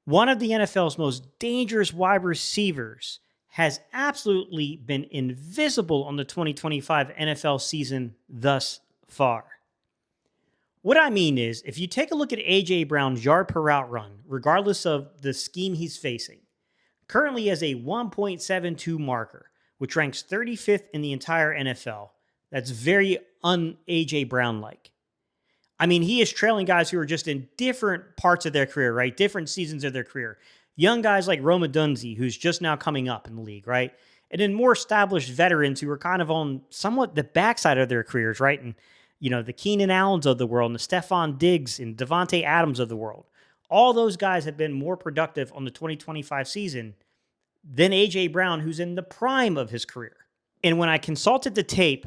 One of the NFL's most dangerous wide receivers has absolutely been invisible on the 2025 NFL season thus far. What I mean is, if you take a look at A.J. Brown's yard per route run, regardless of the scheme he's facing, currently has a 1.72 marker, which ranks 35th in the entire NFL. That's very un-A.J. Brown like. I mean, he is trailing guys who are just in different parts of their career, right? Different seasons of their career. Young guys like Roma Dunzi, who's just now coming up in the league, right? And then more established veterans who are kind of on somewhat the backside of their careers, right? And, the Keenan Allens of the world and the Stephon Diggs and Devontae Adams of the world. All those guys have been more productive on the 2025 season than A.J. Brown, who's in the prime of his career. And when I consulted the tape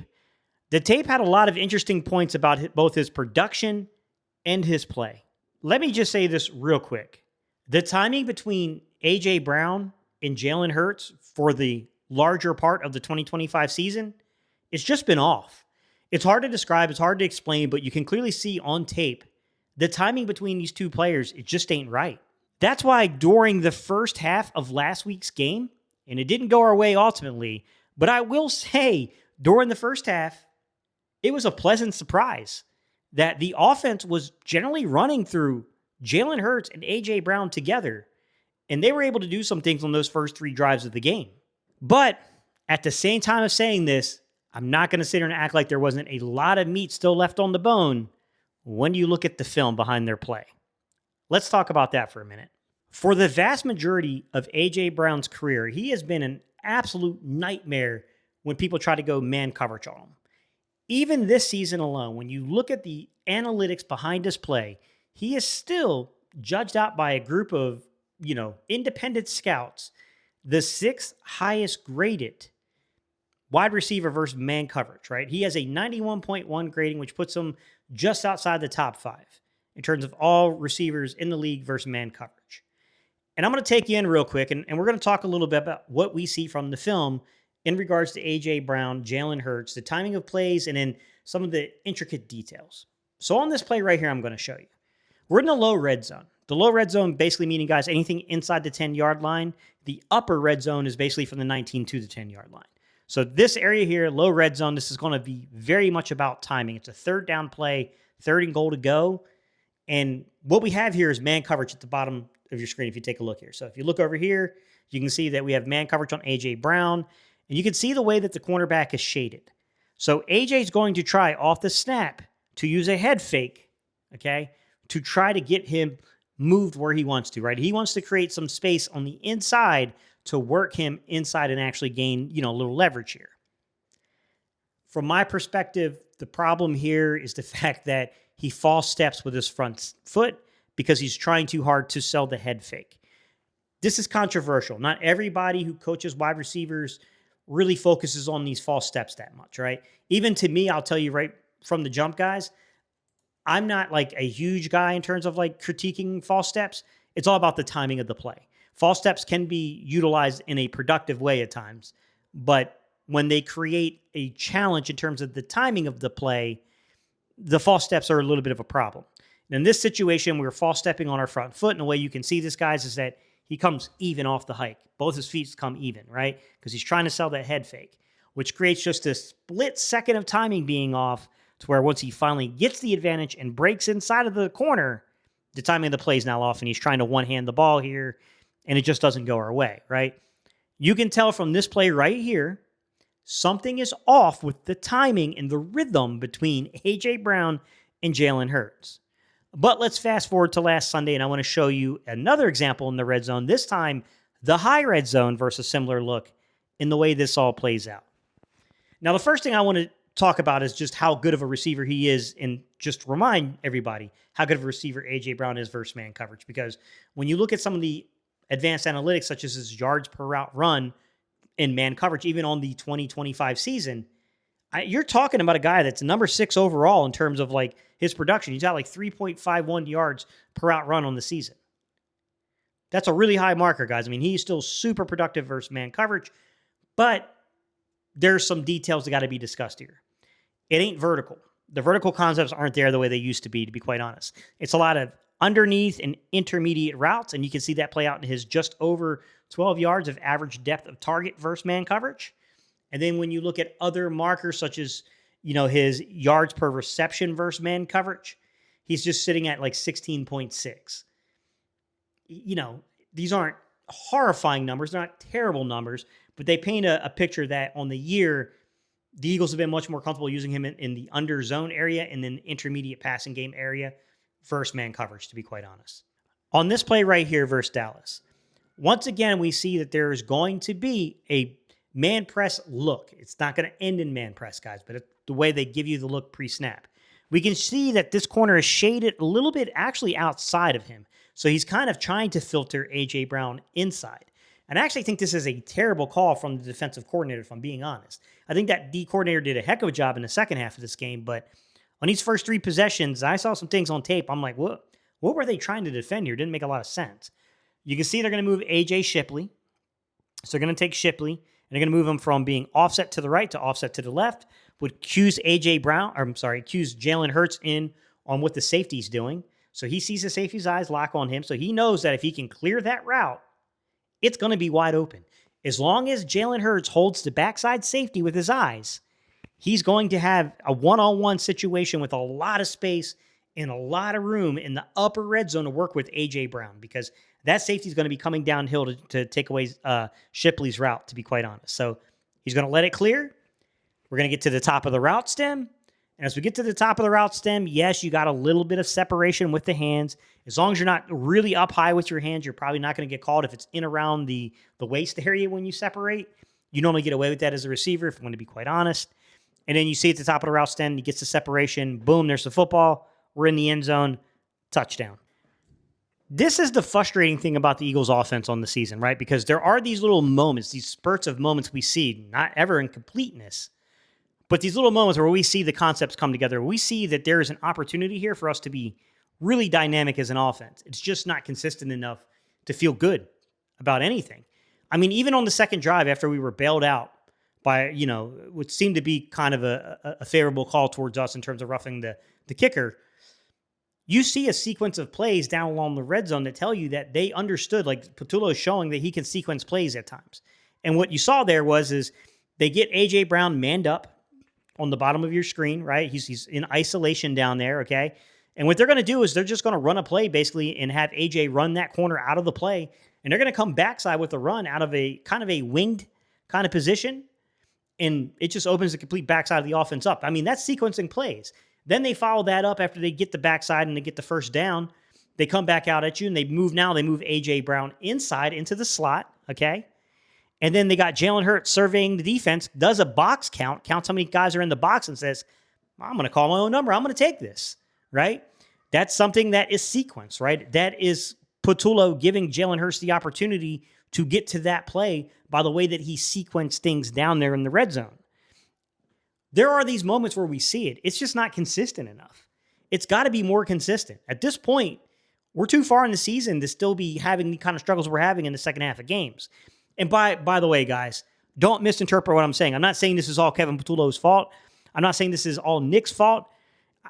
had a lot of interesting points about both his production and his play. Let me just say this real quick. The timing between A.J. Brown and Jalen Hurts for the larger part of the 2025 season, it's just been off. It's hard to describe, it's hard to explain, but you can clearly see on tape the timing between these two players, it just ain't right. That's why during the first half of last week's game, and it didn't go our way ultimately, but I will say during the first half, it was a pleasant surprise that the offense was generally running through Jalen Hurts and A.J. Brown together, and they were able to do some things on those first three drives of the game. But at the same time of saying this, I'm not going to sit here and act like there wasn't a lot of meat still left on the bone when you look at the film behind their play. Let's talk about that for a minute. For the vast majority of A.J. Brown's career, he has been an absolute nightmare when people try to go man coverage on him. Even this season alone, when you look at the analytics behind his play, he is still judged out by a group of, independent scouts, the sixth highest graded wide receiver versus man coverage, right? He has a 91.1 grading, which puts him just outside the top 5 in terms of all receivers in the league versus man coverage. And I'm going to take you in real quick, and we're going to talk a little bit about what we see from the film in regards to A.J. Brown, Jalen Hurts, the timing of plays, and then some of the intricate details. So on this play right here, I'm going to show you. We're in the low red zone. The low red zone basically meaning, guys, anything inside the 10-yard line. The upper red zone is basically from the 19 to the 10-yard line. So this area here, low red zone, this is going to be very much about timing. It's a third down play, 3rd and goal to go. And what we have here is man coverage at the bottom of your screen if you take a look here. So if you look over here, you can see that we have man coverage on A.J. Brown. And you can see the way that the cornerback is shaded. So A.J. is going to try off the snap to use a head fake, okay, to try to get him moved where he wants to, right? He wants to create some space on the inside to work him inside and actually gain, a little leverage here. From my perspective, the problem here is the fact that he false steps with his front foot because he's trying too hard to sell the head fake. This is controversial. Not everybody who coaches wide receivers really focuses on these false steps that much, right? Even to me, I'll tell you right from the jump, guys, I'm not like a huge guy in terms of like critiquing false steps. It's all about the timing of the play. False steps can be utilized in a productive way at times, but when they create a challenge in terms of the timing of the play, the false steps are a little bit of a problem. And in this situation, we were false stepping on our front foot, and the way you can see this, guys, is that he comes even off the hike. Both his feet come even, right? Because he's trying to sell that head fake, which creates just a split second of timing being off to where once he finally gets the advantage and breaks inside of the corner, the timing of the play is now off, and he's trying to one-hand the ball here, and it just doesn't go our way, right? You can tell from this play right here, something is off with the timing and the rhythm between A.J. Brown and Jalen Hurts. But let's fast forward to last Sunday, and I want to show you another example in the red zone, this time the high red zone versus similar look in the way this all plays out. Now, the first thing I want to talk about is just how good of a receiver he is, and just remind everybody how good of a receiver A.J. Brown is versus man coverage. Because when you look at some of the advanced analytics, such as his yards per route run in man coverage, even on the 2025 season, you're talking about a guy that's number 6 overall in terms of like his production. He's got like 3.51 yards per route run on the season. That's a really high marker, guys. I mean, he's still super productive versus man coverage, but there's some details that got to be discussed here. It ain't vertical. The vertical concepts aren't there the way they used to be quite honest. It's a lot of underneath and intermediate routes, and you can see that play out in his just over 12 yards of average depth of target versus man coverage. And then when you look at other markers such as, his yards per reception versus man coverage, he's just sitting at like 16.6. These aren't horrifying numbers. They're not terrible numbers, but they paint a picture that on the year, the Eagles have been much more comfortable using him in the under zone area and then intermediate passing game area versus man coverage, to be quite honest. On this play right here versus Dallas, once again, we see that there is going to be a man press look. It's not going to end in man press, guys, but it's the way they give you the look pre-snap. We can see that this corner is shaded a little bit actually outside of him. So he's kind of trying to filter A.J. Brown inside. And I actually think this is a terrible call from the defensive coordinator, if I'm being honest. I think that D coordinator did a heck of a job in the second half of this game, but on these first 3 possessions, I saw some things on tape. I'm like, what were they trying to defend here? Didn't make a lot of sense. You can see they're going to move A.J. Shipley. So they're going to take Shipley, and they're going to move him from being offset to the right to offset to the left, would cues Jalen Hurts in on what the safety's doing. So he sees the safety's eyes lock on him. So he knows that if he can clear that route, it's going to be wide open. As long as Jalen Hurts holds the backside safety with his eyes, he's going to have a one-on-one situation with a lot of space and a lot of room in the upper red zone to work with A.J. Brown, because that safety is going to be coming downhill to take away Shipley's route, to be quite honest. So he's going to let it clear. We're going to get to the top of the route stem. And as we get to the top of the route stem, yes, you got a little bit of separation with the hands. As long as you're not really up high with your hands, you're probably not going to get called if it's in around the waist area when you separate. You normally get away with that as a receiver, if I'm going to be quite honest. And then you see at the top of the route stem, he gets the separation. Boom, there's the football. We're in the end zone. Touchdown. This is the frustrating thing about the Eagles offense on the season, right? Because there are these little moments, these spurts of moments we see, not ever in completeness, but these little moments where we see the concepts come together. We see that there is an opportunity here for us to be really dynamic as an offense. It's just not consistent enough to feel good about anything. I mean, even on the second drive after we were bailed out by, what seemed to be kind of a favorable call towards us in terms of roughing the kicker, you see a sequence of plays down along the red zone that tell you that they understood, like Patullo is showing that he can sequence plays at times. And what you saw there is they get A.J. Brown manned up on the bottom of your screen, right? He's in isolation down there, okay? And what they're going to do is they're just going to run a play basically and have A.J. run that corner out of the play, and they're going to come backside with a run out of a kind of a winged kind of position, and it just opens the complete backside of the offense up. I mean, that's sequencing plays. Then they follow that up after they get the backside and they get the first down. They come back out at you, and they move A.J. Brown inside into the slot, okay? And then they got Jalen Hurts surveying the defense, does a box count, counts how many guys are in the box, and says, I'm going to call my own number. I'm going to take this, right? That's something that is sequence, right? That is Patullo giving Jalen Hurts the opportunity to get to that play by the way that he sequenced things down there in the red zone. There are these moments where we see it. It's just not consistent enough. It's got to be more consistent. At this point, we're too far in the season to still be having the kind of struggles we're having in the second half of games. And by the way, guys, don't misinterpret what I'm saying. I'm not saying this is all Kevin Patullo's fault. I'm not saying this is all Nick's fault.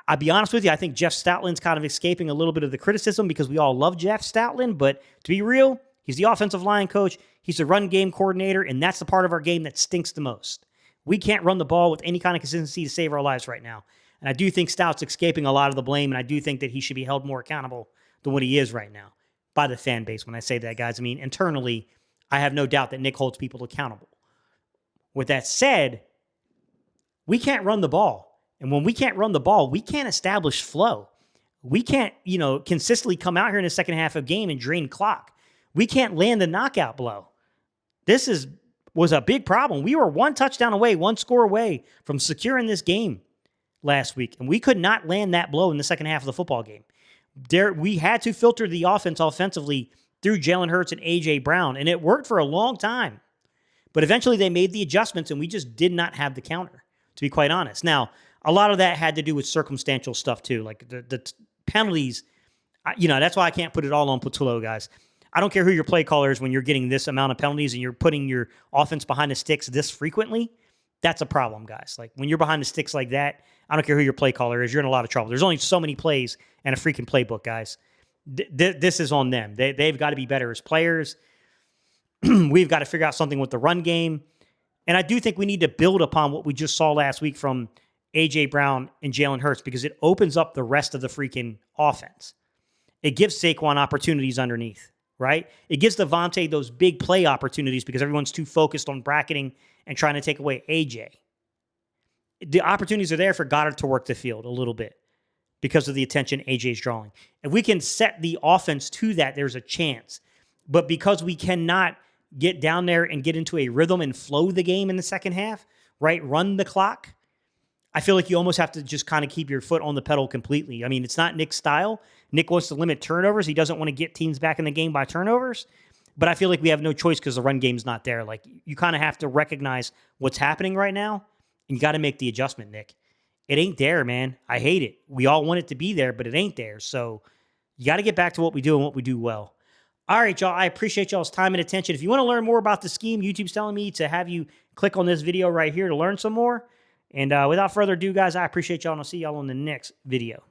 I'll be honest with you, I think Jeff Stoutland's kind of escaping a little bit of the criticism because we all love Jeff Stoutland, but to be real, he's the offensive line coach, he's the run game coordinator, and that's the part of our game that stinks the most. We can't run the ball with any kind of consistency to save our lives right now. And I do think Stout's escaping a lot of the blame, and I do think that he should be held more accountable than what he is right now by the fan base. When I say that, guys, I mean internally, I have no doubt that Nick holds people accountable. With that said, we can't run the ball. And when we can't run the ball, we can't establish flow. We can't, consistently come out here in the second half of game and drain clock. We can't land the knockout blow. This was a big problem. We were one touchdown away, one score away from securing this game last week, and we could not land that blow in the second half of the football game. We had to filter the offense offensively through Jalen Hurts and A.J. Brown, and it worked for a long time. But eventually they made the adjustments, and we just did not have the counter, to be quite honest. Now, a lot of that had to do with circumstantial stuff, too. Like the penalties, that's why I can't put it all on Patullo, guys. I don't care who your play caller is when you're getting this amount of penalties and you're putting your offense behind the sticks this frequently. That's a problem, guys. Like, when you're behind the sticks like that, I don't care who your play caller is, you're in a lot of trouble. There's only so many plays and a freaking playbook, guys. This is on them. They've got to be better as players. We've got to figure out something with the run game. And I do think we need to build upon what we just saw last week from A.J. Brown and Jalen Hurts because it opens up the rest of the freaking offense. It gives Saquon opportunities underneath, right? It gives Devontae those big play opportunities because everyone's too focused on bracketing and trying to take away A.J. The opportunities are there for Goddard to work the field a little bit because of the attention A.J.'s drawing. If we can set the offense to that, there's a chance. But because we cannot get down there and get into a rhythm and flow the game in the second half, right? Run the clock. I feel like you almost have to just kind of keep your foot on the pedal completely. I mean, it's not Nick's style. Nick wants to limit turnovers. He doesn't want to get teams back in the game by turnovers. But I feel like we have no choice because the run game's not there. Like, you kind of have to recognize what's happening right now, and you got to make the adjustment, Nick. It ain't there, man. I hate it. We all want it to be there, but it ain't there. So you got to get back to what we do and what we do well. All right, y'all. I appreciate y'all's time and attention. If you want to learn more about the scheme, YouTube's telling me to have you click on this video right here to learn some more. And without further ado, guys, I appreciate y'all, and I'll see y'all on the next video.